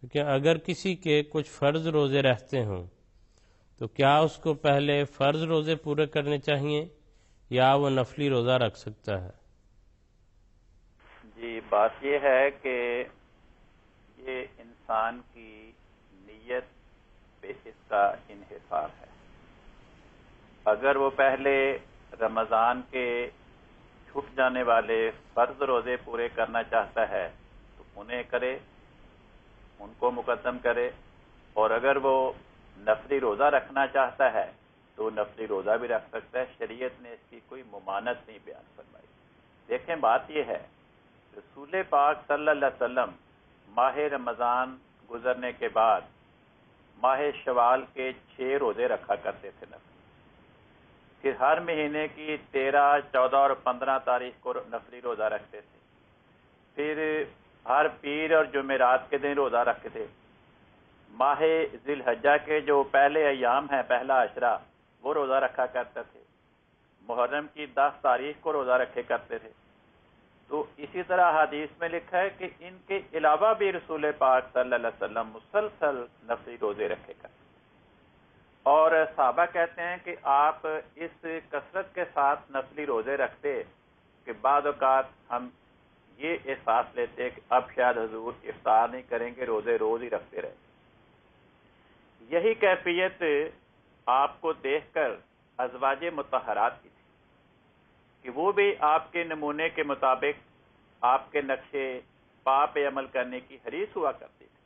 کہ اگر کسی کے کچھ فرض روزے رہتے ہوں تو کیا اس کو پہلے فرض روزے پورے کرنے چاہیے یا وہ نفلی روزہ رکھ سکتا ہے؟ جی، بات یہ ہے کہ یہ انسان کی نیت پہ اس کا انحصار ہے۔ اگر وہ پہلے رمضان کے چھوٹ جانے والے فرض روزے پورے کرنا چاہتا ہے تو انہیں کرے، ان کو مقدم کرے، اور اگر وہ نفلی روزہ رکھنا چاہتا ہے تو نفلی روزہ بھی رکھ سکتا ہے۔ شریعت نے اس کی کوئی ممانعت نہیں بیان فرمائی۔ دیکھیں، بات یہ ہے، رسول پاک صلی اللہ علیہ وسلم ماہ رمضان گزرنے کے بعد ماہ شوال کے 6 روزے رکھا کرتے تھے نفلی۔ پھر ہر مہینے کی 13، 14 اور 15 تاریخ کو نفلی روزہ رکھتے تھے۔ پھر ہر پیر اور جمعرات کے دن روزہ رکھتے تھے۔ ماہ ذی الحجہ کے جو پہلے ایام ہیں، پہلا عشرہ، وہ روزہ رکھا کرتے تھے۔ محرم کی 10 تاریخ کو روزہ رکھے کرتے تھے۔ تو اسی طرح حدیث میں لکھا ہے کہ ان کے علاوہ بھی رسول پاک صلی اللہ علیہ وسلم مسلسل نفلی روزے رکھے کرتے تھے۔ اور صحابہ کہتے ہیں کہ آپ اس کثرت کے ساتھ نفلی روزے رکھتے کہ بعض اوقات ہم یہ احساس لیتے کہ اب شاید حضور افطار نہیں کریں گے، روزے روز ہی رکھتے رہے۔ یہی کیفیت آپ کو دیکھ کر ازواج مطہرات کی تھی کہ وہ بھی آپ کے نمونے کے مطابق آپ کے نقشے پا پہ عمل کرنے کی حریص ہوا کرتی تھی،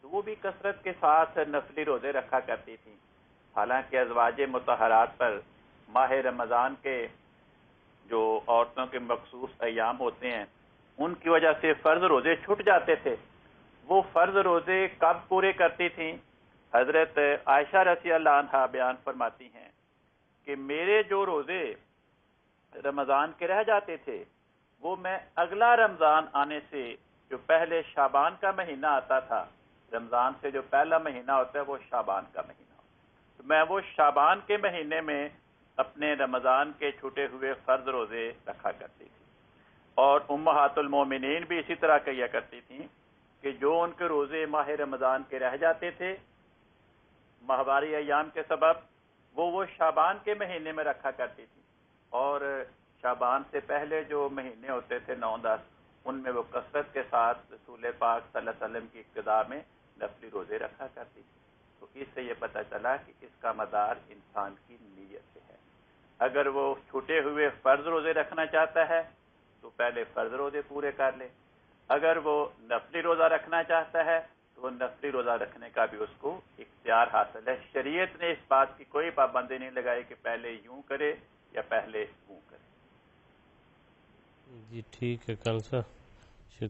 تو وہ بھی کثرت کے ساتھ نفلی روزے رکھا کرتی تھیں۔ حالانکہ ازواج مطہرات پر ماہ رمضان کے جو عورتوں کے مخصوص ایام ہوتے ہیں، ان کی وجہ سے فرض روزے چھوٹ جاتے تھے۔ وہ فرض روزے کب پورے کرتی تھیں؟ حضرت عائشہ رضی اللہ عنہا بیان فرماتی ہیں کہ میرے جو روزے رمضان کے رہ جاتے تھے وہ میں اگلا رمضان آنے سے، جو پہلے شعبان کا مہینہ آتا تھا، رمضان سے جو پہلا مہینہ ہوتا ہے وہ شعبان کا مہینہ ہوتا ہے، تو میں وہ شعبان کے مہینے میں اپنے رمضان کے چھوٹے ہوئے فرض روزے رکھا کرتی تھی۔ اور امہات المومنین بھی اسی طرح کیا کرتی تھیں کہ جو ان کے روزے ماہ رمضان کے رہ جاتے تھے ماہواری ایام کے سبب، وہ شعبان کے مہینے میں رکھا کرتی تھی، اور شعبان سے پہلے جو مہینے ہوتے تھے 9، 10، ان میں وہ کثرت کے ساتھ رسول پاک صلی اللہ علیہ وسلم کی اقتداء میں نفلی روزے رکھا کرتی تھی۔ تو اس سے یہ پتہ چلا کہ اس کا مدار انسان کی نیت سے ہے۔ اگر وہ چھوٹے ہوئے فرض روزے رکھنا چاہتا ہے تو پہلے فرض روزے پورے کر لے، اگر وہ نفلی روزہ رکھنا چاہتا ہے تو وہ نفلی روزہ رکھنے کا بھی اس کو اختیار حاصل ہے۔ شریعت نے اس بات کی کوئی پابندی نہیں لگائی کہ پہلے یوں کرے یا پہلے وہ کرے۔ جی ٹھیک ہے، کل صاحب، شکریہ۔